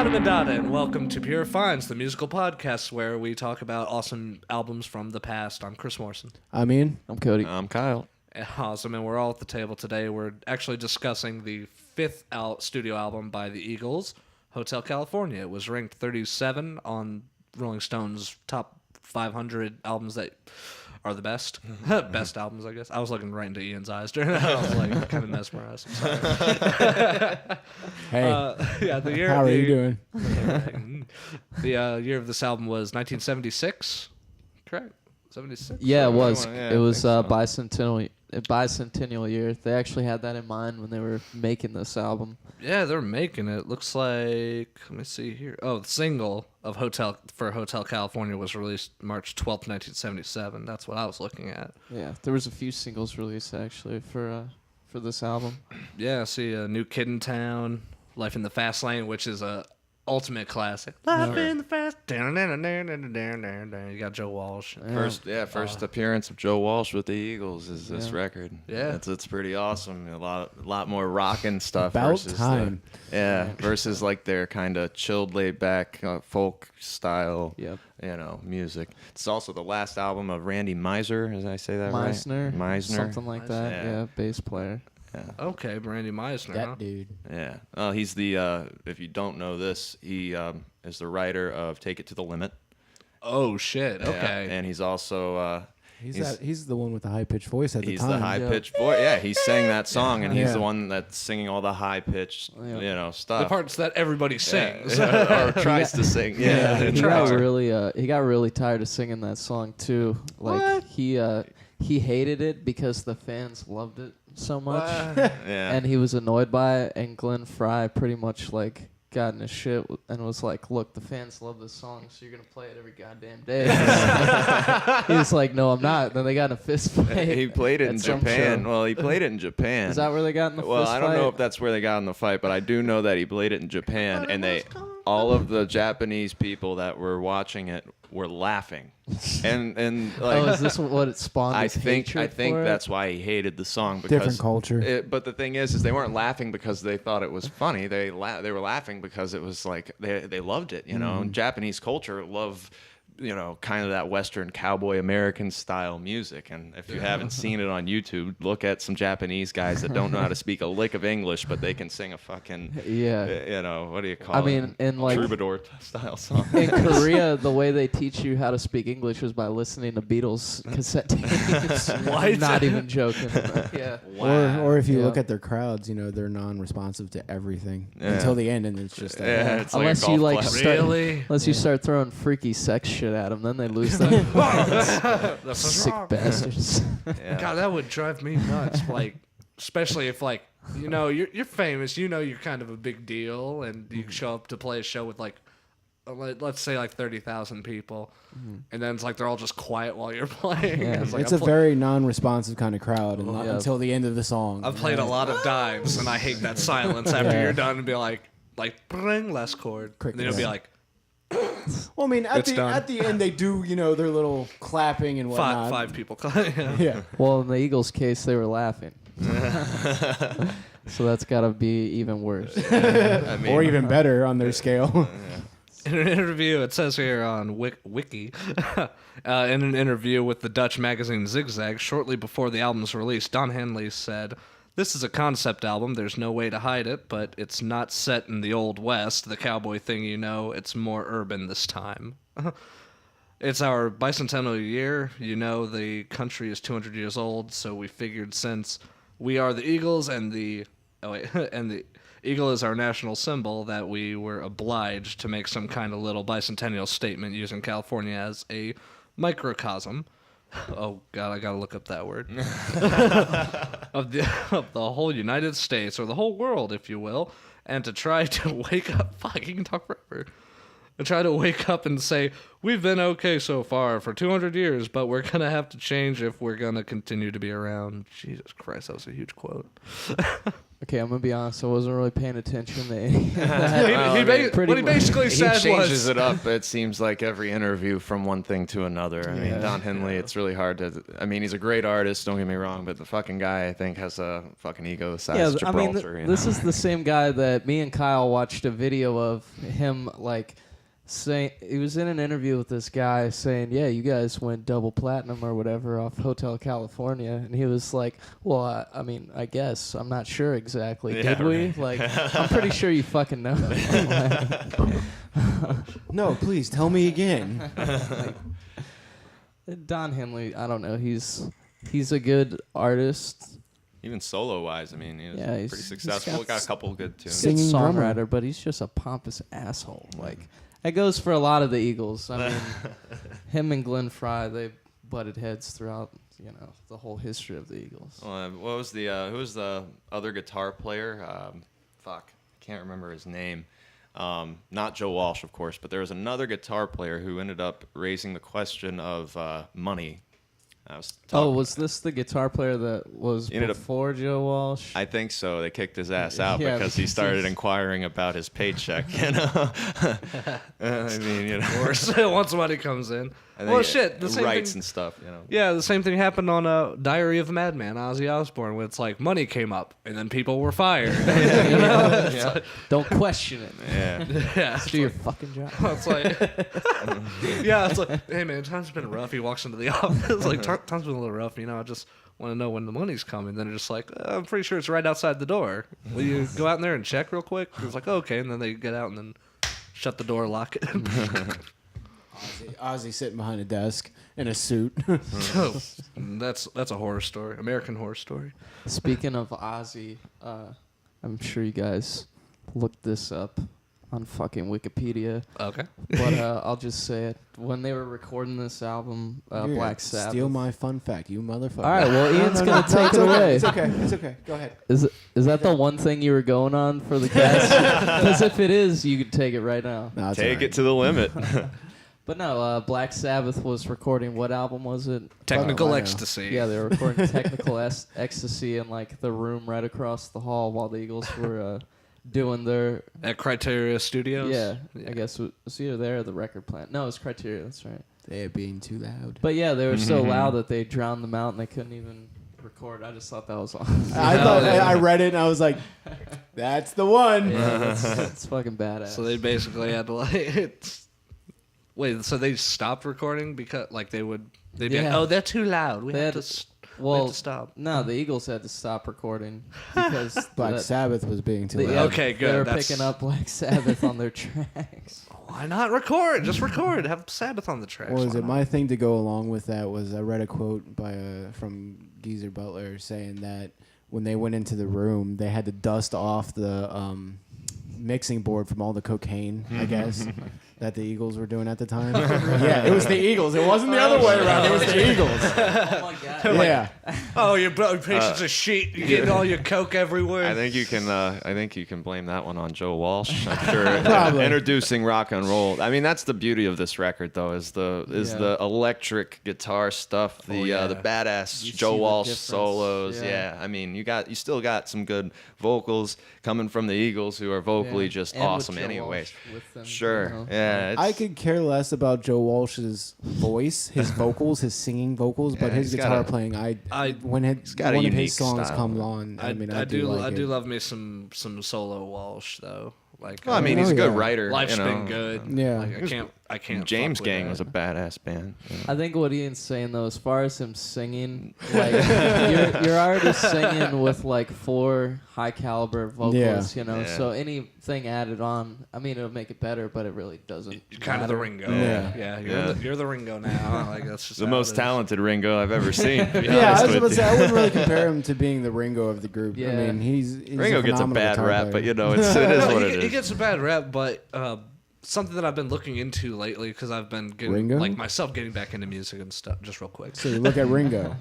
Adam and Dada, and welcome to Pure Finds, the musical podcast where we talk about awesome albums from the past. I'm Chris Morrison. I'm Ian. I'm Cody. I'm Kyle. Awesome, and we're all at the table today. We're actually discussing the fifth studio album by the Eagles, Hotel California. It was ranked 37 on Rolling Stone's top 500 albums that are the best. Best albums, I guess. I was looking right into Ian's eyes during that. I was like kind of mesmerized. Hey, Yeah, the year. how are you doing? The year of this album was 1976. Correct. 76. Yeah, it was. Yeah, It was I think bicentennial year. They actually had that in mind when they were making this album. Yeah, they're making it. Looks like, let me see here. Oh, the single of Hotel California was released March 12th, 1977. That's what I was looking at. Yeah, there was a few singles released actually for this album. Yeah, see, New Kid in Town, Life in the Fast Lane, which is a ultimate classic. Life in the Fast. You got Joe Walsh. First appearance of Joe Walsh with the Eagles is this record. Yeah. It's pretty awesome. A lot more rockin' stuff. About versus time. Versus like their kind of chilled, laid back folk style. Yep. Music. It's also the last album of Randy Meisner. Did I say that Meisner, right? Meisner. something like that. Yeah. Yeah, bass player. Okay, Randy Meisner, That huh? dude. Yeah. He's the. If you don't know this, he is the writer of "Take It to the Limit." Oh, shit. Okay. Yeah, and he's also. He's the one with the high pitched voice at the He's time. the high-pitched voice. Yeah, he sang that song, and he's Yeah. the one that's singing all the high-pitched, stuff. The parts that everybody sings. or tries to sing. Yeah, He tries. got really tired of singing that song too. Like he hated it because the fans loved it so much. Yeah. And he was annoyed by it, and Glenn Frey pretty much like got in his shit and was like, look, the fans love this song, so you're gonna play it every goddamn day. He was like, no, I'm not. Then they got in a fist fight. He played it at in some Japan. show. Well, he played it in Japan. Is that where they got in the Well, fist I don't fight? know if that's where they got in the fight, but I do know that he played it in Japan, and all of the Japanese people that were watching it were laughing, and like. Oh, is this what it spawned? I his think hatred for it? that's why he hated the song, because Different culture. But the thing is they weren't laughing because they thought it was funny. They were laughing because it was like they loved it. And Japanese culture love kind of that Western cowboy American style music. And if you haven't seen it on YouTube, look at some Japanese guys that don't know how to speak a lick of English, but they can sing a fucking what do you call it? I mean, in like troubadour style song. in Korea, the way they teach you how to speak English is by listening to Beatles cassette tapes. What? Not even joking. Yeah. Or if you Yeah. look at their crowds, they're non-responsive to everything Yeah. until the end, and it's just Yeah, it's like a Unless golf you like clap. start, Really? unless you start throwing freaky sex shit at them, then they lose them. Sick bastards. Yeah. God, that would drive me nuts. Like, especially if you're famous, you're kind of a big deal, and you show up to play a show with let's say 30,000 people, and then it's like they're all just quiet while you're playing. Yeah. it's a very non-responsive kind of crowd, and Yeah. until the end of the song. I've played a lot of dives, and I hate that silence after you're done, and be like bring last chord, and then you'll be like Well, I mean, It's done. at the end they do, their little clapping and whatnot. five people. Yeah. Yeah. Well, in the Eagles' case, they were laughing. So that's got to be even worse. I mean, Or even better on their scale. In an interview, it says here on Wiki, in an interview with the Dutch magazine Zigzag, shortly before the album's release, Don Henley said, "This is a concept album, there's no way to hide it, but it's not set in the Old West, the cowboy thing it's more urban this time. It's our bicentennial year, the country is 200 years old, so we figured since we are the Eagles and the eagle is our national symbol, that we were obliged to make some kind of little bicentennial statement using California as a microcosm." Oh God, I gotta look up that word. of the whole United States, or the whole world, if you will, and to try to wake up. Fucking talk forever. And try to wake up and say, we've been okay so far for 200 years, but we're gonna have to change if we're gonna continue to be around. Jesus Christ, that was a huge quote. Okay, I'm gonna be honest. I wasn't really paying attention to any of that. Pretty what he basically much. He said changes was, it up. It seems like every interview from one thing to another. I mean, Yeah. Don Henley. It's really hard to. I mean, he's a great artist. Don't get me wrong, but the fucking guy, I think, has a fucking ego the size of I mean, Gibraltar. this is the same guy that me and Kyle watched a video of him like saying he was in an interview with this guy saying, "Yeah, you guys went double platinum or whatever off Hotel California," and he was like, "Well, I mean, I guess I'm not sure exactly. Yeah, Did we? right. Like, I'm pretty sure you fucking know." No, please tell me again. Don Henley, I don't know. He's a good artist. Even solo wise, I mean, he was Yeah, pretty he's successful. Got a couple good tunes. Good Singing drummer. songwriter, but he's just a pompous asshole. Like that goes for a lot of the Eagles. I mean, him and Glenn Frey, they butted heads throughout, the whole history of the Eagles. What was the who was the other guitar player? Fuck, I can't remember his name. Not Joe Walsh, of course, but there was another guitar player who ended up raising the question of money. I was talking, Was this the guitar player that was Ended up- before Joe Walsh? I think so. They kicked his ass out Yeah, because he because started he's- inquiring about his paycheck. I mean, of course, once money comes in. Well, shit, the same rights thing. and stuff. Yeah, the same thing happened on Diary of a Madman, Ozzy Osbourne, where it's like money came up and then people were fired. Yeah. Don't question it. Yeah. Yeah, Just do your fucking job. it's like, yeah, it's like, hey man, time's been rough. He walks into the office, it's like time's been a little rough. I just want to know when the money's coming. Then they're just like, I'm pretty sure it's right outside the door. Will you go out in there and check real quick? It's like, okay, and then they get out and then shut the door, lock it. Ozzy sitting behind a desk in a suit. Oh, that's a horror story, American Horror Story. Speaking of Ozzy, I'm sure you guys looked this up on fucking Wikipedia. Okay. But I'll just say it. When they were recording this album, You're Black Sabbath. Steal my fun fact, you motherfucker. All right, well, Ian's No, going to take it's it okay. away. It's okay. It's okay. Go ahead. Is that the one thing you were going on for the cast? Because if it is, you could take it right now. No, it's Take all right. it to the limit. But no, Black Sabbath was recording, what album was it? Technical I know. Ecstasy. Yeah, they were recording Technical Ecstasy in like the room right across the hall while the Eagles were doing their At Criteria Studios. yeah. I guess it was either there or the record plant. No, it was Criteria. That's right. They're being too loud. But yeah, they were so loud that they drowned them out and they couldn't even record. I just thought that was awesome. I thought I read it and I was like, "That's the one." Yeah, that's fucking badass. So they basically had to wait. So they stopped recording because they'd be Yeah. like, oh, they're too loud. We They have had- to well, to stop. No, the Eagles had to stop recording because Black that- Sabbath was being too the- loud. yeah, Okay, They good. were That's- picking up Black Sabbath on their tracks. Why not record? Just record. Have Sabbath on the tracks. What was Why it? not? My thing to go along with that was I read a quote by from Geezer Butler saying that when they went into the room, they had to dust off the mixing board from all the cocaine, I guess, that the Eagles were doing at the time. Yeah, it was the Eagles. It wasn't the other way around. It was the Eagles. Oh my god! Yeah. Oh, your patient's a sheet. You're getting all your coke everywhere. I think you can. I think you can blame that one on Joe Walsh. I'm sure Probably. introducing rock and roll. I mean, that's the beauty of this record, though, is the Yeah. the electric guitar stuff, the yeah. the badass You see Joe the Walsh difference. solos. Yeah. Yeah. I mean, you still got some good vocals coming from the Eagles, who are vocally Yeah. just And with awesome, Joe anyways. Walsh with them, Sure. you know. Yeah. It's, I could care less about Joe Walsh's voice, his vocals, his singing vocals, but Yeah, his he's got guitar a- playing, when got a one of unique his songs style. comes on, I mean, I do like I do it. love me some solo Walsh though. well, I mean, Oh, he's a good yeah. writer. life's you know. been good. Yeah. Like, I can't. James fuck with Gang that. was a badass band. you know. I think what Ian's saying though, as far as him singing, like you're already singing with like 4 high caliber vocals, you know. Yeah. So anything added on, I mean, it'll make it better, but it really doesn't. You're kind of the matter. Ringo. Yeah. Yeah, Yeah. you're the Ringo now. Like that's just The how most it is. talented Ringo I've ever seen. to be Yeah, I honest was with about to you. say, I wouldn't really compare him to being the Ringo of the group. I Yeah. mean, he's Ringo gets a phenomenal bad guitar rap, player. but you know, it is No, what he, it he is. gets a bad rap, but something that I've been looking into lately because I've been getting Ringo? like myself getting back into music and stuff. Just real quick. So you look at Ringo.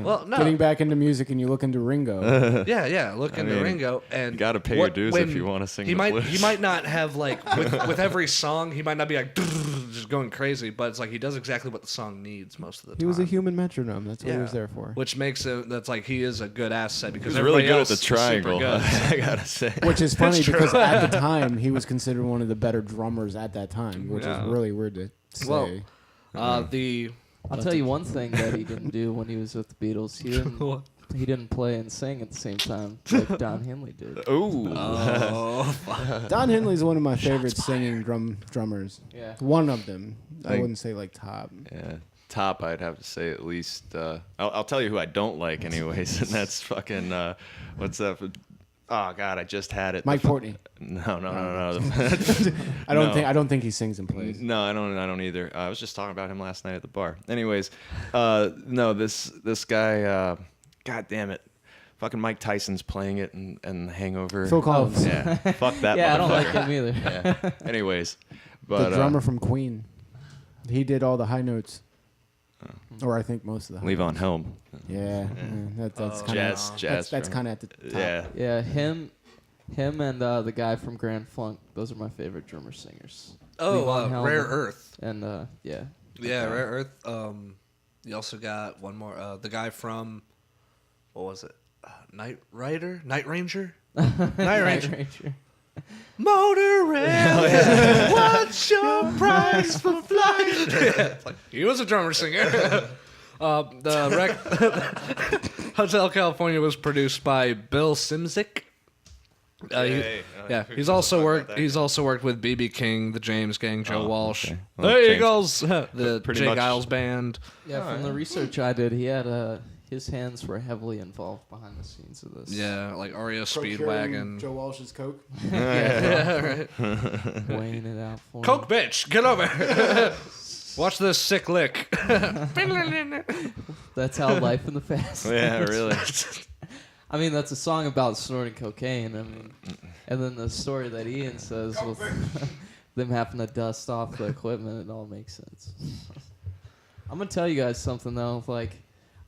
Well, no, Getting back into music and you look into Ringo. yeah. Look into mean, Ringo and you gotta pay your dues if you wanna sing He the might blues. he might not have like with every song he might not be like just going crazy, but it's like he does exactly what the song needs most of the time. He was a human metronome. That's what he was there for. Which makes it that's like he is a good asset because He's really everybody good at else the is super triangle. good. I gotta say. Which is funny because at the time he was considered one of the better drummers at that time, which Yeah. is really weird to say. Well, the I'll tell you one thing that he didn't do when he was with the Beatles. He didn't play and sing at the same time like Don Henley did. Ooh. Don Henley's one of my favorite singing drummers. Yeah. One of them. I Like- wouldn't say like top. Yeah. Top, I'd have to say at least. I'll tell you who I don't like, anyways, and that's fucking. What's that? Oh God, I just had it. Mike Portney. No. I don't No. think I don't think he sings and plays. No, I don't either. I was just talking about him last night at the bar. Anyways, no, this guy. God damn it, fucking Mike Tyson's playing it and Hangover. Phil Collins, Yeah, fuck that. Yeah, I don't like motherfucker. him either. Yeah. Anyways, but the drummer from Queen. He did all the high notes, or I think most of the high Levon notes. Helm. Yeah, that's kind Jazz, of jazz. that's right? kind of at the top. Yeah. Yeah, him and the guy from Grand Funk. Those are my favorite drummer singers. Levon Helm Rare Earth. And yeah. Yeah, Rare Earth. You also got one more. The guy from what was it? Night Ranger. Night Ranger. Motorhead, what's your price for flight? It's like, he was a drummer singer. Hotel California was produced by Bill Simzik. He's also worked. He's also worked with BB King, the James Gang, Joe Walsh, okay. the Well, James- Eagles, the Pretty Jake much- Giles Band. Yeah, from the research I did, he had his hands were heavily involved behind the scenes of this. Yeah, like REO Procuring Speedwagon. Joe Walsh's coke. Yeah, right. weighing it out for Coke, bitch, get over here. Watch this sick lick. him. That's how life in the fast. Yeah, really. I mean, that's a song about snorting cocaine. I mean, and then the story that Ian says with them having to dust off the equipment, it all makes sense. I'm gonna tell you guys something though. Like,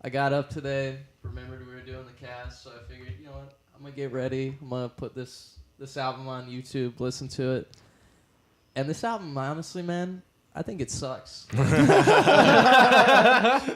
I got up today, remembered we were doing the cast, so I figured, you know what, I'm gonna get ready. I'm gonna put this album on YouTube, listen to it. And this album, honestly, man, I think it sucks.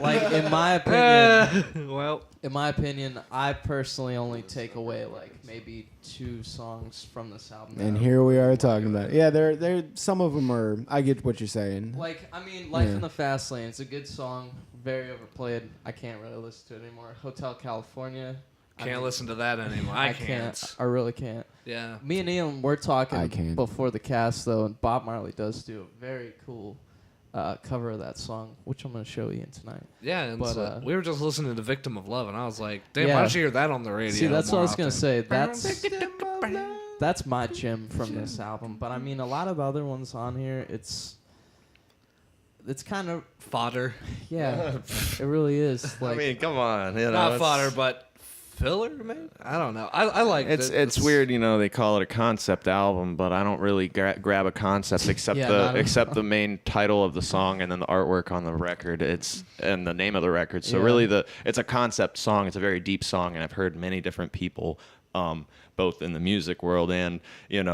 Like, in my opinion, Well, in my opinion, I personally only take away like maybe 2 songs from this album. And here we are talking about it. Yeah, there. Some of them are. I get what you're saying. Like, I mean, Life Yeah. in the Fast Lane, it's a good song, very overplayed. I can't really listen to it anymore. Hotel California. I can't mean, listen to that anymore. I can't. can't. I really can't. Yeah. Me and Ian were I talking can't. before the cast, though, and Bob Marley does do a very cool cover of that song, which I'm going to show Ian tonight. Yeah, and But, so we were just listening to "Victim of Love," and I was like, "Damn, Yeah. why don't you hear that on the radio?" See, that's what I more was going to often? say. That's my gem from this album. But I mean, a lot of the other ones on here, it's kind of, Fodder, yeah, it really is. Like, I mean, come on. You know, not it's- fodder, but filler, maybe. I don't know. I like It's weird, you know. They call it a concept album, but I don't really grab a concept except Yeah, not at all. the main title of the song and then the artwork on the record. And the name of the record. So Yeah. really, it's a concept song. It's a very deep song, and I've heard many different people, both in the music world and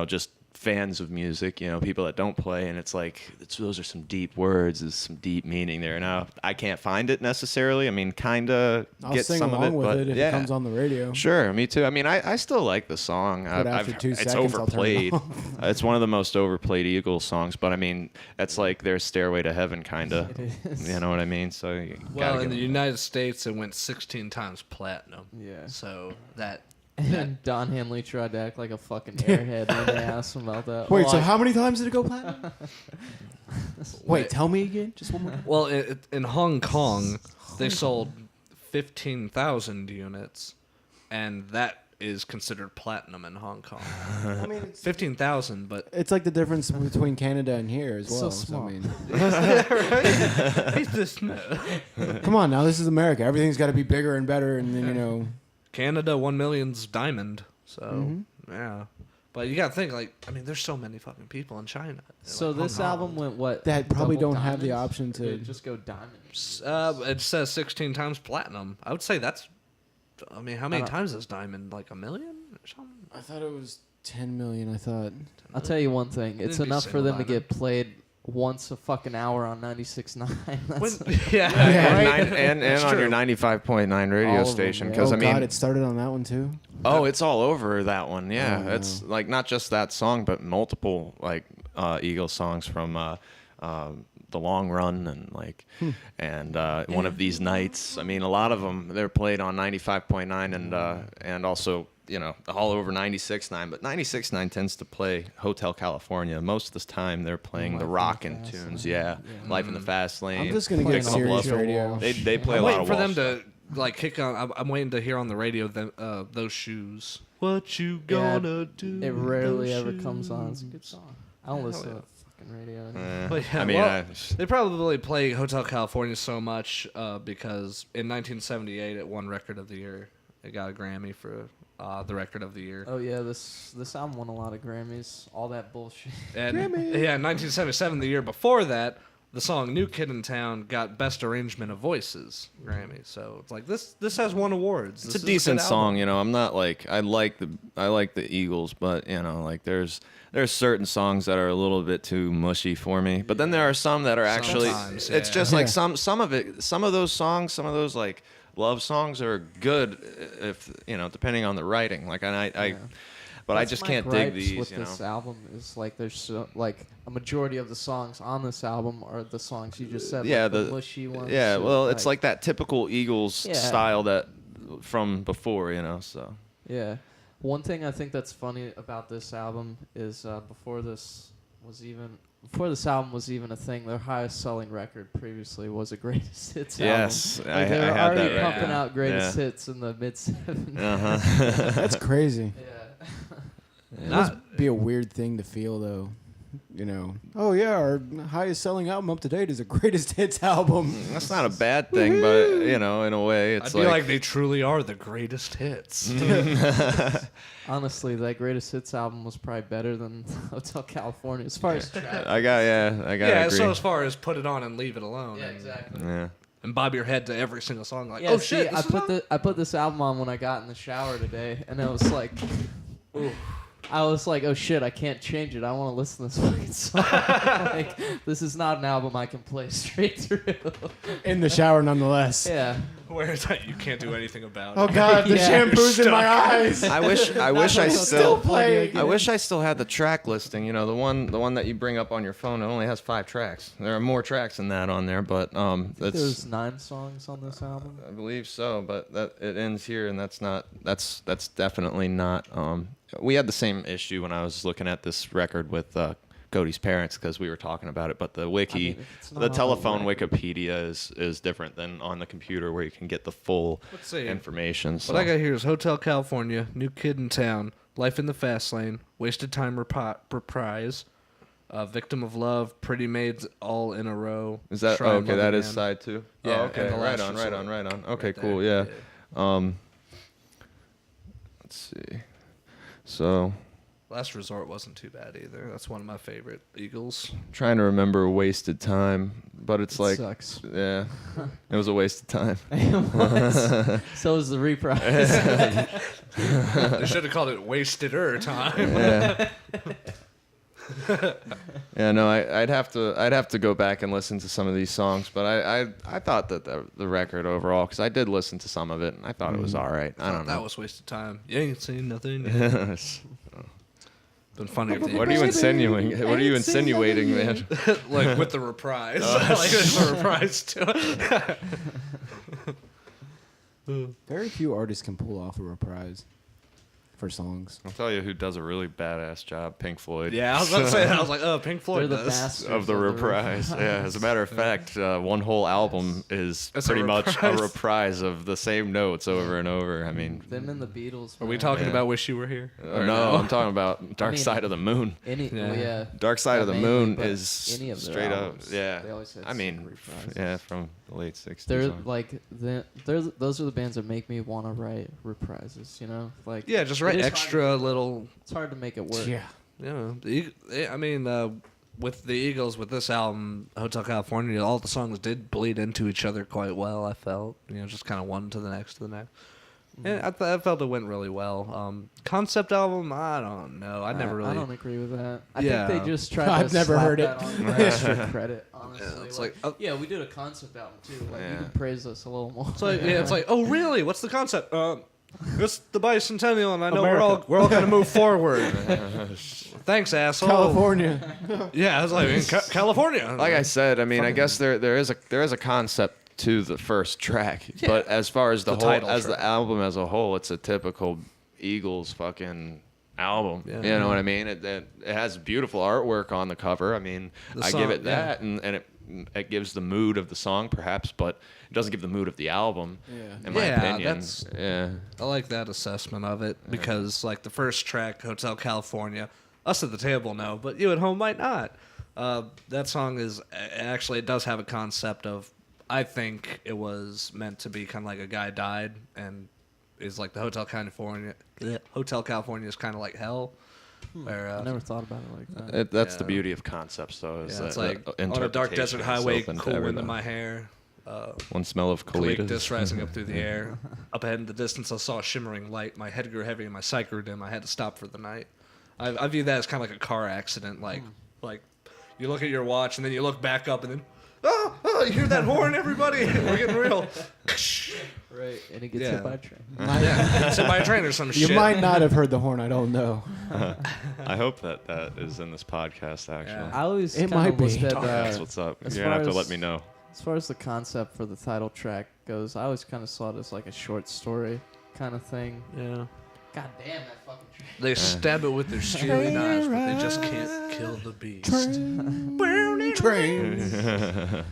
just fans of music, people that don't play, and it's like those are some deep words, there's some deep meaning there. Now I can't find it necessarily. I mean, kinda I'll get sing some of along it, with but it if yeah. it comes on the radio. Sure, me too. I mean, I still like the song. after 2 it's seconds, I'll turn it overplayed. It's one of the most overplayed Eagles songs, but I mean, that's like their Stairway to Heaven, kind of. it is. You know what I mean? So you Well, gotta in give the them- United States, it went 16 times platinum. Yeah. So that. And Don Henley tried to act like a fucking airhead when they asked him about that. Wait, Well, so I- how many times did it go platinum? Wait, tell me again. Just one more time. Well, in Hong Kong, they sold 15,000 units, and that is considered platinum in Hong Kong. I mean, it's, 15,000, but it's like the difference between Canada and here as So well. small. I mean, he's just come on now, this is America. Everything's got to be bigger and better, and then Canada 1 million's diamond. So yeah, But you gotta think, like, I mean, there's so many fucking people in China. So Like, this Hong album Kong. went what? That probably double don't have the diamonds? option Or to- did it just go diamond. It says 16 times platinum. I would say that's. I mean, how many don't- times is diamond? Like 1 million or something? I thought it was 10 million. I thought. I'll tell you one thing. It's It'd be enough for them to single get played once a fucking hour on 96.9. That's Yeah, And It's on your true. 95.9 All radio of them, station. yeah. Because Oh I mean, God, it started on that one too. oh, it's all over that one. Yeah, Oh, it's no. like not just that song, but multiple like Eagles songs from The Long Run and like and One of These Nights. I mean, a lot of them they're played on 95.9 and also all over 96.9. But 96.9 tends to play Hotel California most of the time. They're playing Life the in the rockin' Fast tunes. Lane. Yeah, Yeah. Life in the Fast Lane. I'm just gonna get Playing Pick 'em serious up, Love. radio. They play I'm a lot waiting of for them Walsh to like kick on. I'm waiting to hear on the radio those shoes. What you gonna do? It rarely those ever comes on. It's a shoes? good song. I don't Yeah, listen hell to fucking radio anymore. stuff. But yeah, I mean, well, they probably play Hotel California so much because in 1978 it won Record of the Year. It got a Grammy for the Record of the Year. Oh yeah, this album won a lot of Grammys. All that bullshit. And yeah, in 1977, the year before that, the song "New Kid in Town" got Best Arrangement of Voices Grammy. So it's like this has won awards. it's This a is decent good song, album. I'm not like I like the Eagles, but like there's certain songs that are a little bit too mushy for me. But then there are some that are actually Sometimes, it's yeah. just like some of those songs, some of those like love songs are good if depending on the writing. Like but I That's just my can't dig gripes these. with this album is like there's so, like a majority of the songs on this album are the songs you just said. Yeah, like the the- mushy ones. Yeah, or, well, it's like that typical Eagles Yeah. style that from before, so. Yeah. One thing I think that's funny about this album is before this album was even a thing, their highest selling record previously was a greatest hits Yes, album. I Like, they were had that already record. pumping out greatest Yeah. hits in the mid 70s. Uh-huh. That's crazy. Yeah. It must be a weird thing to feel though. Oh yeah, our highest selling album up to date is a greatest hits album. That's not a bad thing, but in a way, I it's feel like they truly are the greatest hits. Honestly, that greatest hits album was probably better than Hotel California as far as track. I gotta Yeah, agree. so as far as put it on and leave it alone. Yeah, and- exactly. Yeah. And bob your head to every single song like, Yeah, oh see, shit, I put this album on when I got in the shower today, and it was like, I was like, oh shit, I can't change it. I want to listen to this fucking song. Like, this is not an album I can play straight through. In the shower, nonetheless. Yeah. where it's like you can't do anything about it. Oh God, the Yeah. shampoo's in my eyes. I wish I Still still playing. I wish I still had the track listing. The one that you bring up on your phone. It only has 5 tracks. There are more tracks than that on there, but There's that's 9 songs on this album. I believe so. But that it ends here, and that's definitely not. We had the same issue when I was looking at this record with Cody's parents because we were talking about it. But the wiki, I mean, if it's not the on the telephone record. Wikipedia is different than on the computer where you can get the full Let's see. information. So. What I got here is Hotel California, New Kid in Town, Life in the Fast Lane, Wasted Time Reprise, Victim of Love, Pretty Maids All in a Row. Is that Shrine okay? Love That is Again. side 2. Yeah, Oh, and okay. The Right Last on. Resort. Okay, Right cool. there. Yeah. Let's see. So, Last Resort wasn't too bad either. That's one of my favorite Eagles. trying to remember "Wasted Time," but it's It like, sucks. yeah, it was a waste of time. It was. So is the reprise. They should have called it Wasted Time. Yeah. Yeah, no, I'd have to go back and listen to some of these songs, but I thought that the record overall, because I did listen to some of it, and I thought it was all right. I don't That know. was wasted time. You ain't seen nothing. Been funny if they What are you insinuating? What are you insinuating, man? like with the reprise. Like there's a reprise to it. Very few artists can pull off a reprise for songs. I'll tell you who does a really badass job: Pink Floyd. Yeah, I was about to say that. I was like, oh, Pink They're Floyd the does. masters Of the reprise. Yeah, as a matter of fact, one whole album is It's a pretty much a reprise. reprise of the same notes over and over. I mean, Them and the Beatles. Are we man. talking Yeah. about Wish You Were Here? Or no, I'm talking about Dark mean, Side of the Moon. Any, Yeah. yeah. Dark Side Yeah, of the mainly, Moon but is any of their straight up. albums, Yeah, they always had I mean, reprises. yeah, The late 60s. They're on. like those are the bands that make me want to write reprises. You know, like Yeah, just write it is extra little. It's hard to make it work. Yeah. Yeah, I mean, with the Eagles, with this album, Hotel California, all the songs did bleed into each other quite well. I felt, just kind of one to the next. And I felt it went really well. Concept album, I don't know. I never really. I don't agree with that. I Yeah. think they just tried I've to never slap heard it. that on for extra credit. Honestly, it's like, oh. yeah, we did a concept album too. Like Yeah. you can praise us a little more. It's like, oh really? What's the concept? It's the bicentennial, and I know we're all gonna move forward. Thanks, asshole. California. Yeah, I was like, in California. Like I said, I mean, I guess there is a concept to the first track, but as far as the whole title as track. the album as a whole, it's a typical Eagles fucking album. Yeah. You know what I mean? It has beautiful artwork on the cover. I mean, The I song- give it yeah. that, and it gives the mood of the song perhaps, but it doesn't give the mood of the album. Yeah. In my Yeah, opinion. that's- Yeah. I like that assessment of it because, like, the first track, Hotel California, us at the table know, but you at home might not. That song it does have a concept of, I think it was meant to be kind of like a guy died and is like the Hotel California. Hotel California is kind of like hell. Where, I never thought about it like that. That's the Yeah. beauty of concepts, though. Is it's that like on a dark desert interpretation is highway, open to cool wind in everybody. my hair. One smell of Calictus colitas. rising up through the air. Up ahead in the distance, I saw a shimmering light. My head grew heavy and my sight grew dim. I had to stop for the night. I view that as kind of like a car accident. Like you look at your watch and then you look back up and then, you hear that horn, everybody? We're getting real. Right, and it gets Yeah. hit by a train. Yeah, sit by a train or some You shit. might not have heard the horn. I don't know. I hope that is in this podcast. Actually, Yeah. I always It kind might of looked be. at that's what's up. as You're gonna far have to let as- me know. as far as the concept for the title track goes. I always kind of saw it as like a short story kind of thing. Yeah. God damn that fucking train. They stab it with their steely knives, but they just can't kill the beast. Train.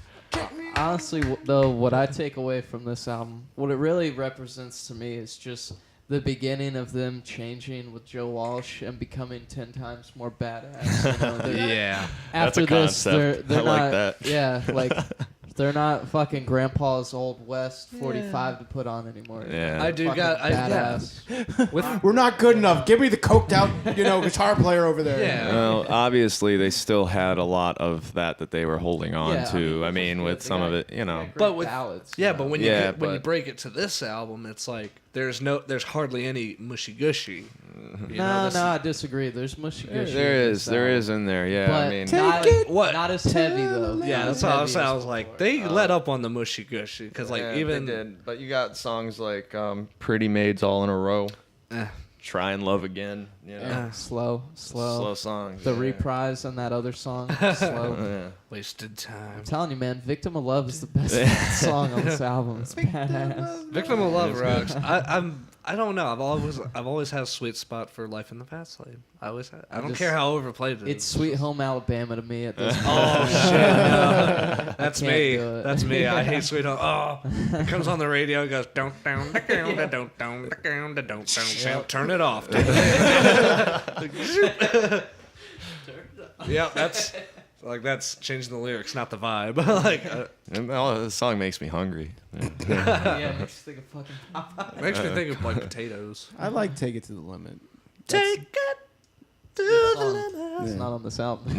Honestly, though, what I take away from this album, what it really represents to me is just the beginning of them changing with Joe Walsh and becoming 10 times more badass. You know, they're- Yeah. That's a After this, concept. they're I like not. that. Yeah, like they're not fucking Grandpa's Old West 45 to put on anymore. Yeah. I do Fucking got. badass. With We're not good enough. Give me the coked out, guitar player over there. Yeah. Well, obviously, they still had a lot of that they were holding on Yeah, to. I they mean, with got some of it, great But with- ballads. Yeah, you but know? when Yeah, when you but- break it to this album, it's like there's hardly any mushy gushy. You know, No, this- I disagree. There's mushy gushy. there in is this album. in there. Yeah, But I mean, not, What? not as heavy though. Yeah, Not that's as how I heavy was. as I was like, before. they let up on the mushy gushy because, like, yeah, even they did. But you got songs like "Pretty Maids All in a Row," eh, "Try and Love Again." You know, Yeah, slow. slow songs. The yeah. reprise on that other song, slow. Yeah. wasted time. I'm telling you, man, "Victim of Love" is the best fucking song on this album. It's badass. Victim of Love rocks. I don't know. I've always had a sweet spot for Life in the Fast Lane. I always had. I don't just- care how overplayed it is. It's "Sweet Home Alabama" to me at this point. Oh shit! No. That's can't me. do it. That's me. I hate Sweet Home. Oh, it comes on the radio. It goes don't down, don't down, don't down. Turn it off. Yeah, that's changing the lyrics, not the vibe. The song makes me hungry. Yeah. Yeah, it makes you think of fucking Popeye. Makes me think of like potatoes. I like Take It to the Limit. Take it to the limit. It's not on this album.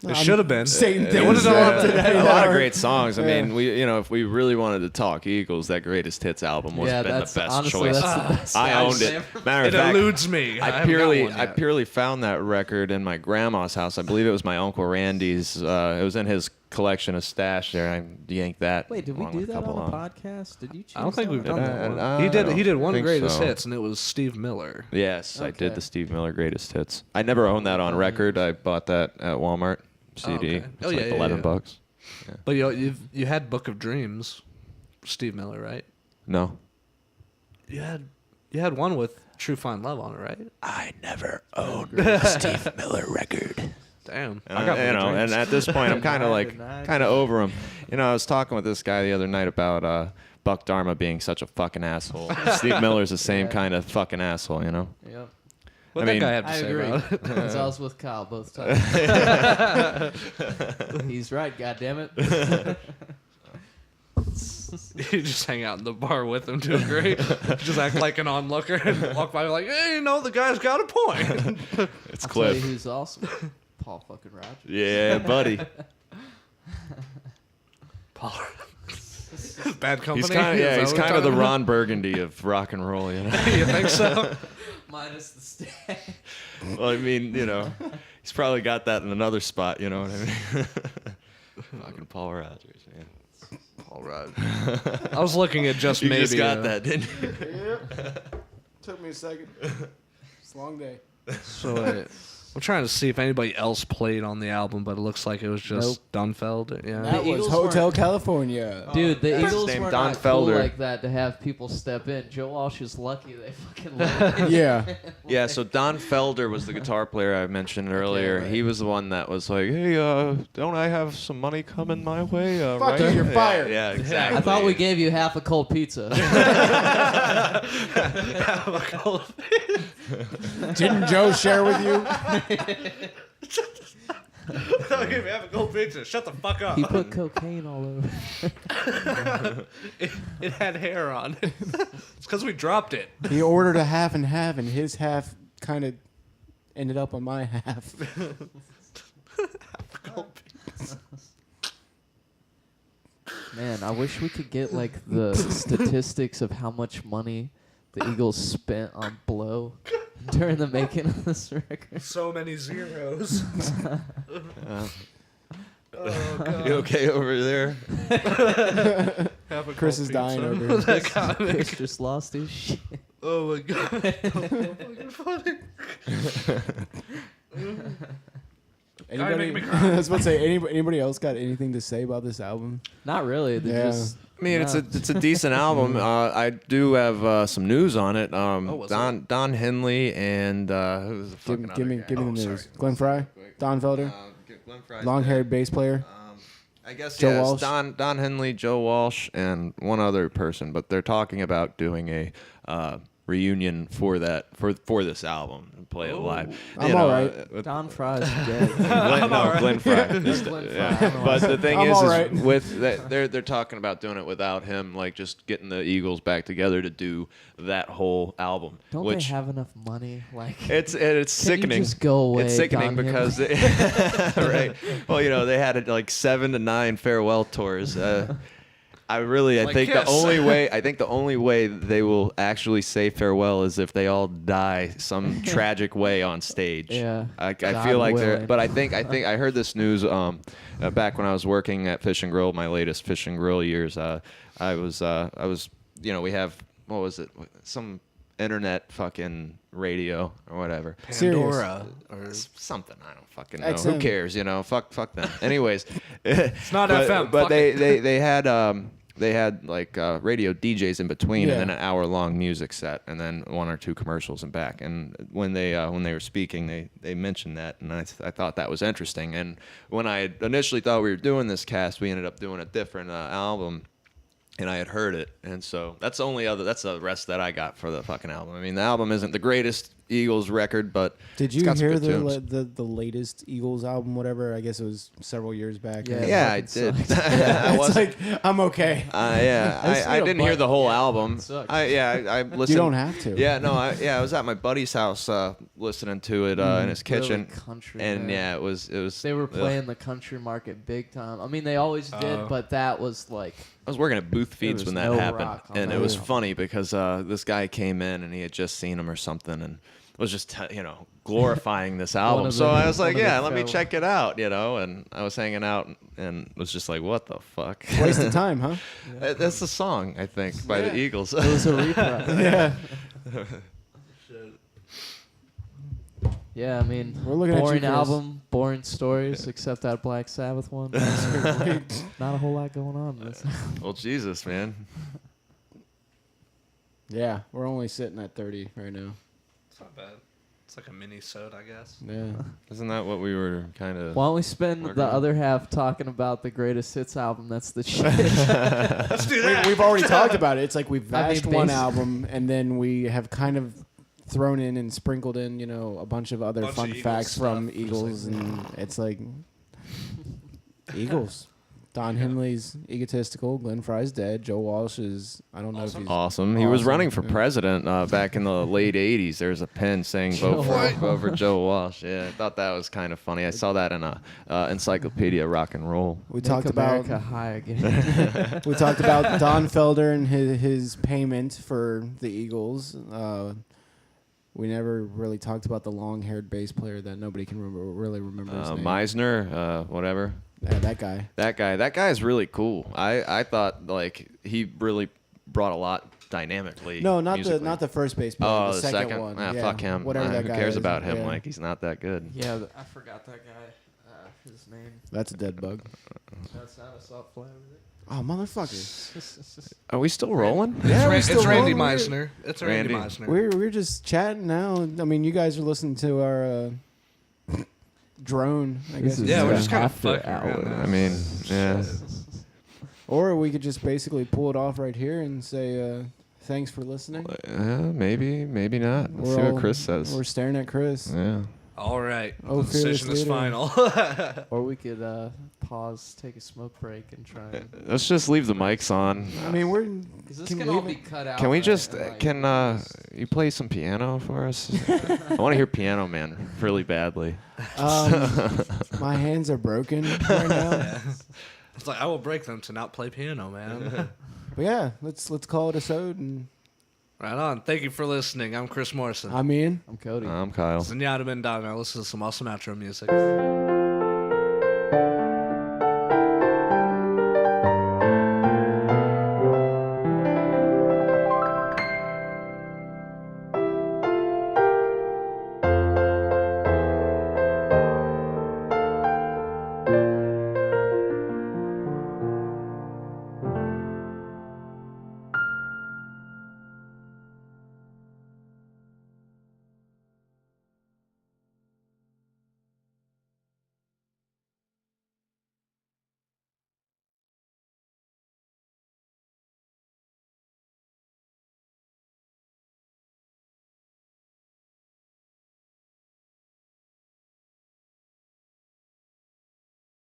It should have been. Saying It things would've done up a- today. a that lot of are- great songs. I Yeah. mean, if we really wanted to talk Eagles, that Greatest Hits album would Yeah, have been the that's best honestly choice. that's the best. I album owned it. ever. Matter It of fact, eludes me. I haven't got purely one yet. found that record in my grandma's house. I believe it was my Uncle Randy's. It was in his collection of stash there. I yanked that. Wait, did we along do with a that couple on the others. podcast? Did you choose I don't think that we've one? done Did I? that one. I He don't did one think greatest so. hits, and it was Steve Miller. Yes, I did Okay. the Steve Miller Greatest Hits. I never owned that on record. I bought that at Walmart CD. okay. It's Oh, like yeah, yeah, $11. But you had Book of Dreams, Steve Miller, right? No. You had one with True Fine Love on it, right? I never owned a Steve Miller record. Damn. And and at this point, I'm kind of Denied. over him. I was talking with this guy the other night about Buck Dharma being such a fucking asshole. Steve Miller's the same Yeah. kind of fucking asshole, you know? Yep. What I that mean- guy have to I say agree. about it? Because I was with Kyle both times. He's right, goddammit. You just hang out in the bar with him to agree. Just act like an onlooker and walk by like, hey, you know, the guy's got a point. It's I'll tell you Cliff. who's awesome. Paul fucking Rogers. Yeah, buddy. Paul. Bad company. He's kind of Is that he's what we're kind of the talking Ron Burgundy of rock and roll, you know. about? You think so? Minus the stag. Well, I mean, you know, he's probably got that in another spot. You know what I mean? Fucking Paul Rogers, man. Paul Rudd. I was looking at just You maybe. just got that, didn't you? Yep. Took me a second. It's a long day. So I'm trying to see if anybody else played on the album, but it looks like it was just Dunfeld. Yeah. That was Eagles Hotel weren't- California. Dude, the That's Eagles named were Don not cool Felder. like that to have people step in. Joe Walsh is lucky they fucking let him. Yeah. Yeah, so Don Felder was the guitar player I mentioned earlier. right. He was the one that was like, "Hey, don't I have some money coming my way?" Fuck right? you, you're Yeah, fired. Yeah, exactly. I thought we gave you half a cold pizza. Didn't Joe share with you? Have a gold pizza. Shut the fuck up. He put cocaine all over. It had hair on it. It's because we dropped it. He ordered a half and half, and his half kind of ended up on my half. Man, I wish we could get like the statistics of how much money the Eagles spent on blow during the making of this record. So many zeros. You okay over there? Chris is dying over here. That comic. Chris just lost his shit. Oh my god. Fucking funny. Anybody, make me I was about to say, anybody else got anything to say about this album? Not really. They Yeah. just. I mean, No. it's a decent album. I do have some news on it. what's Don Henley and who's the fucking Give me other the guy? news. Sorry. Glenn Fry, Don Felder, Glenn Fry's long-haired bass player. I guess Joe yes, Walsh? Don Henley, Joe Walsh, and one other person, but they're talking about doing a reunion for this album and play it live. I'm all right. Don Fry's dead. Glenn Fry. Glenn Fry. Yeah. I don't know But why. the thing I'm is all right. with that, they're talking about doing it without him, like just getting the Eagles back together to do that whole album. Don't which they have enough money? Like, it's can you sickening. just go away? It's sickening Don because Henley? right. Well, you know, they had like 7 to 9 farewell tours. I Like think Kiss. the only way they will actually say farewell is if they all die some tragic way on stage. Yeah. I God feel like they're. willing. But I think I heard this news back when I was working at Fish and Grill, my latest Fish and Grill years. I was we have, what was it, some internet fucking radio or whatever. Pandora. Or Something, I don't fucking know. XM. Who cares? You know, fuck them. Anyways, it's not but, FM. But fuck it. they had like radio DJs in between, Yeah. and then an hour-long music set, and then 1 or 2 commercials and back. And when they were speaking, they mentioned that, and I thought that was interesting. And when I initially thought we were doing this cast, we ended up doing a different album. And I had heard it, and so that's the rest that I got for the fucking album. I mean, the album isn't the greatest Eagles record, but Did it's you got some hear good tunes. the latest Eagles album? Whatever. I guess it was several years back. Yeah. Yeah, I fucking did. sucks. I It's wasn't. like I'm okay. Yeah, I just I need a didn't hear button. the whole Yeah, album. it sucks. I listened. You don't have to. Yeah, no, I was at my buddy's house listening to it in his Really kitchen, country, and man. yeah, it was. They were ugh. playing the country market big time. I mean, they always did, but that was like, I was working at Booth Feeds was when that no happened, rock on and that it was album. funny because this guy came in and he had just seen him or something, and was just glorifying this album. of So the- I was like, one of the yeah, let me fellow- check it out, and I was hanging out and was just like, what the fuck? Waste of time, huh? That's a song, I think, by the Eagles. it was a reprise. Yeah. Yeah, I mean, We're looking at you, boring Chris. album, boring stories, except that Black Sabbath one. Not a whole lot going on. in this. Well, Jesus, man. Yeah. We're only sitting at 30 right now. It's not bad. It's like a mini-sode, I guess. Yeah. Isn't that what we were kind of? Why don't we spend Working the on- other half talking about the greatest hits album? That's the shit. Let's do that. We've already talked about it. It's like we've I mean, bashed one basi- album, and then we have kind of thrown in and sprinkled in, a bunch of other Bunch fun of Eagles facts from stuff, just Eagles, and it's like Eagles. Don Henley's egotistical. Glenn Fry's dead. Joe Walsh is, I don't know if he's Awesome. He was Awesome. running for president back in the late 80s. There's a pen saying vote for Joe Walsh. Yeah, I thought that was kind of funny. I saw that in a Encyclopedia Rock and Roll. We Make talked America about high again. we talked about Don Felder and his payment for the Eagles. We never really talked about the long-haired bass player that nobody can really remember his name. Meisner, whatever. Yeah, that guy. That guy is really cool. I thought like he really brought a lot dynamically. No, not musically. the first bass player. Oh, the second one. Ah, Yeah, fuck him. Whatever that Who guy cares is. about him? Yeah. Like he's not that good. Yeah, I forgot that guy. His name. That's a dead bug. That's not a soft fly, is it? Oh, motherfucker. Are we still rolling? Yeah, we're It's still Randy rolling. Meisner. It's Randy Randy. Meisner. We're just chatting now. I mean, you guys are listening to our drone, I guess. Yeah, we're just kind of After fucking around hours. now. I mean, yeah. Or we could just basically pull it off right here and say thanks for listening. Maybe, maybe not. Let's see what Chris says. We're staring at Chris. Yeah. All right. Oh, The decision fearless is leader. final. Or we could pause, take a smoke break, and try and. Let's just leave the mics on. I mean, we're. Is this Can gonna we all leave be it? cut out? Can we right? just Like, you play some piano for us? I want to hear Piano Man really badly. My hands are broken right now. It's like I will break them to not play piano, man. But yeah, let's call it a sode. And Right on. Thank you for listening. I'm Chris Morrison. I'm Ian. I'm Cody. I'm Kyle. Zenyatta Mendana. Listen to some awesome outro music.